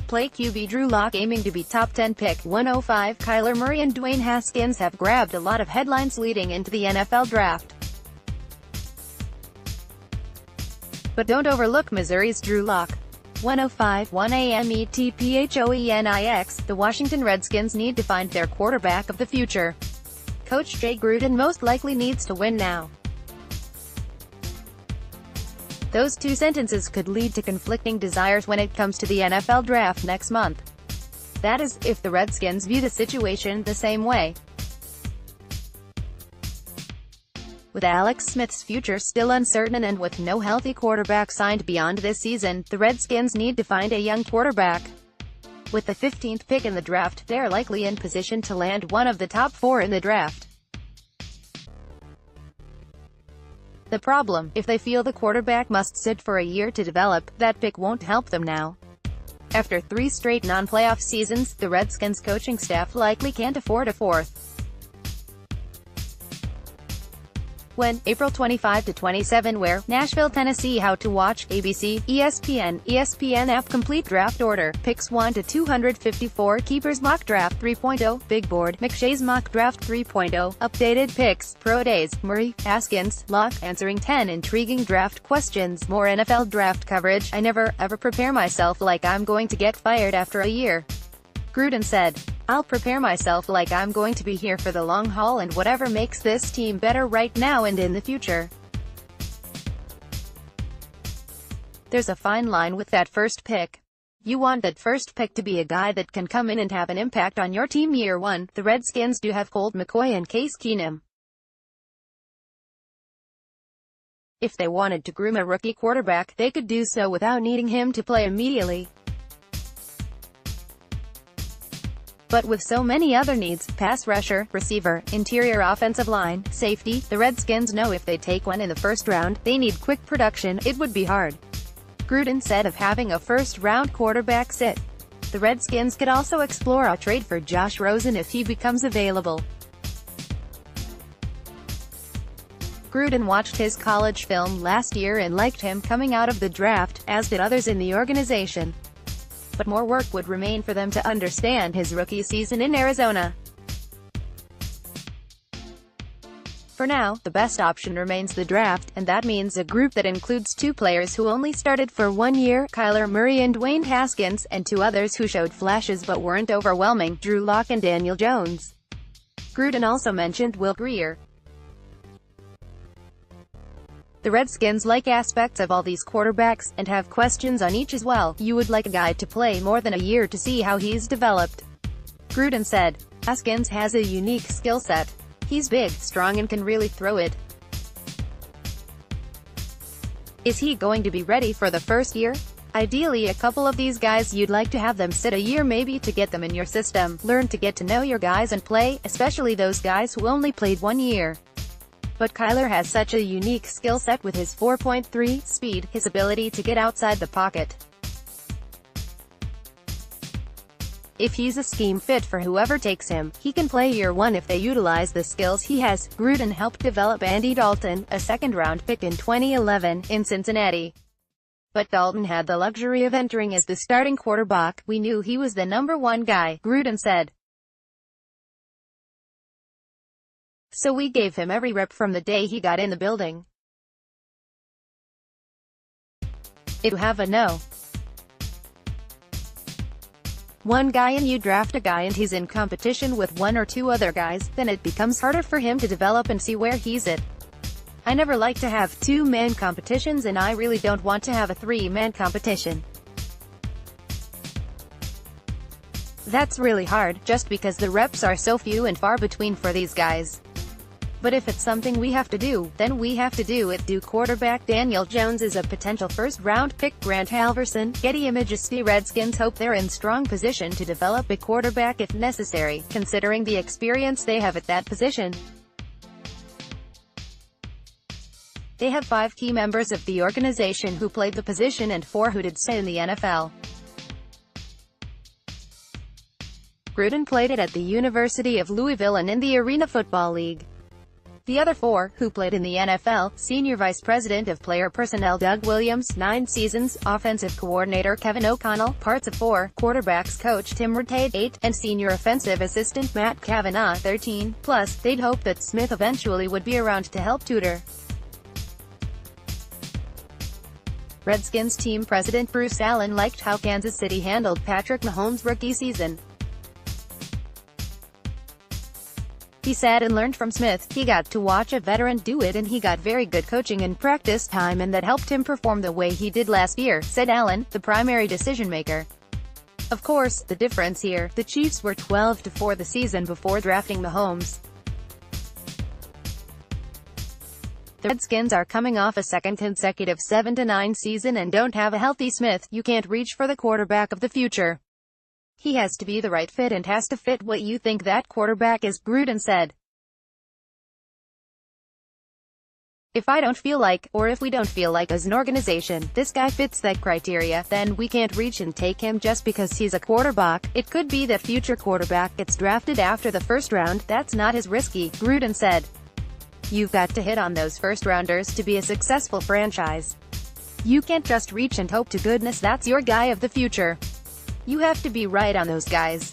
playQB Drew Lock aiming to be top 10 pick 105. Kyler Murray and Dwayne Haskins have grabbed a lot of headlines leading into the NFL draft. But don't overlook Missouri's Drew Lock. 1:05 a.m. ETPHOENIX The Washington Redskins need to find their quarterback of the future. Coach Jay Gruden most likely needs to win now. Those two sentences could lead to conflicting desires when it comes to the NFL draft next month. That is, if the Redskins view the situation the same way. With Alex Smith's future still uncertain and with no healthy quarterback signed beyond this season, the Redskins need to find a young quarterback. With the 15th pick in the draft, they're likely in position to land one of the top 4 in the draft. The problem, if they feel the quarterback must sit for a year to develop, that pick won't help them now. After 3 straight non-playoff seasons, the Redskins coaching staff likely can't afford a 4th. When, April 25-27 where, Nashville, Tennessee. How to watch, ABC, ESPN app. Complete draft order, picks 1 to 254, keepers mock draft 3.0, big board, McShay's mock draft 3.0, updated picks, pro days, Murray, Haskins, Lock, answering 10 intriguing draft questions, more NFL draft coverage. I never, ever prepare myself like I'm going to get fired after a year. Gruden said, I'll prepare myself like I'm going to be here for the long haul and whatever makes this team better right now and in the future. There's a fine line with that first pick. You want that first pick to be a guy that can come in and have an impact on your team year one. The Redskins do have Colt McCoy and Case Keenum. If they wanted to groom a rookie quarterback, they could do so without needing him to play immediately. But with so many other needs, pass rusher, receiver, interior offensive line, safety, the Redskins know if they take one in the first round, they need quick production. It would be hard. Gruden said of having a first-round quarterback sit. The Redskins could also explore a trade for Josh Rosen if he becomes available. Gruden watched his college film last year and liked him coming out of the draft, as did others in the organization. But more work would remain for them to understand his rookie season in Arizona. For now, the best option remains the draft, and that means a group that includes 2 players who only started for 1 year, Kyler Murray and Dwayne Haskins, and 2 others who showed flashes but weren't overwhelming, Drew Lock and Daniel Jones. Gruden also mentioned Will Grier. The Redskins like aspects of all these quarterbacks, and have questions on each as well. You would like a guy to play more than a year to see how he's developed. Gruden said, Haskins has a unique skill set. He's big, strong and can really throw it. Is he going to be ready for the first year? Ideally, a couple of these guys you'd like to have them sit a year maybe to get them in your system, learn to get to know your guys and play, especially those guys who only played 1 year. But Kyler has such a unique skill set with his 4.3 speed, his ability to get outside the pocket. If he's a scheme fit for whoever takes him, he can play year 1 if they utilize the skills he has. Gruden helped develop Andy Dalton, a second-round pick in 2011, in Cincinnati. But Dalton had the luxury of entering as the starting quarterback. We knew he was the number 1 guy, Gruden said. So we gave him every rep from the day he got in the building. If you have a no. 1 guy and you draft a guy and he's in competition with 1 or 2 other guys, then it becomes harder for him to develop and see where he's at. I never like to have 2-man competitions and I really don't want to have a 3-man competition. That's really hard, just because the reps are so few and far between for these guys. But if it's something we have to do, then we have to do it. Quarterback Daniel Jones is a potential first-round pick. Grant Halverson, Getty Images. The Redskins hope they're in strong position to develop a quarterback if necessary, considering the experience they have at that position. They have 5 key members of the organization who played the position and 4 who did so in the NFL. Gruden played it at the University of Louisville and in the Arena Football League. The other 4, who played in the NFL, Senior Vice President of Player Personnel Doug Williams, 9 seasons, Offensive Coordinator Kevin O'Connell, parts of 4, Quarterbacks Coach Tim Rattay, 8, and Senior Offensive Assistant Matt Cavanaugh, 13. Plus, they'd hope that Smith eventually would be around to help tutor. Redskins team president Bruce Allen liked how Kansas City handled Patrick Mahomes' rookie season. He said and learned from Smith. He got to watch a veteran do it and he got very good coaching and practice time and that helped him perform the way he did last year, said Allen, the primary decision-maker. Of course, the difference here, the Chiefs were 12-4 the season before drafting Mahomes. The Redskins are coming off a second consecutive 7-9 season and don't have a healthy Smith. You can't reach for the quarterback of the future. He has to be the right fit and has to fit what you think that quarterback is, Gruden said. If I don't feel like, or if we don't feel like as an organization, this guy fits that criteria, then we can't reach and take him just because he's a quarterback. It could be that future quarterback gets drafted after the first round. That's not as risky, Gruden said. You've got to hit on those first-rounders to be a successful franchise. You can't just reach and hope to goodness that's your guy of the future. You have to be right on those guys.